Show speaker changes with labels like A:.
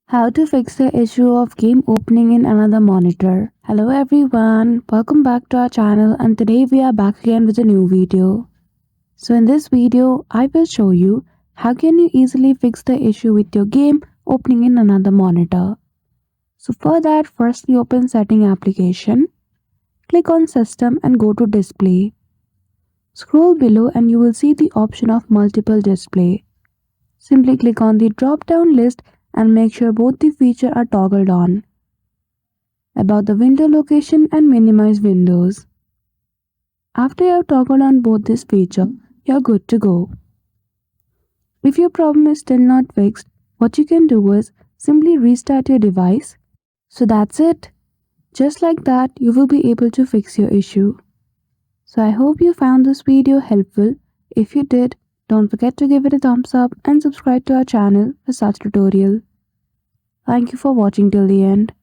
A: How to fix the issue of game opening in another monitor. Hello everyone, welcome back to our channel and today we are back again with a new video. So in this video, I will show you how can you easily fix the issue with your game opening in another monitor. So for that, firstly open setting application, click on system and go to display. Scroll below and you will see the option of multiple display. Simply click on the drop down list and make sure both the features are toggled on. About the window location and minimize windows. After you have toggled on both this feature, you're good to go. If your problem is still not fixed, what you can do is simply restart your device. So that's it. Just like that, you will be able to fix your issue. So I hope you found this video helpful. If you did, don't forget to give it a thumbs up and subscribe to our channel for such tutorial. Thank you for watching till the end.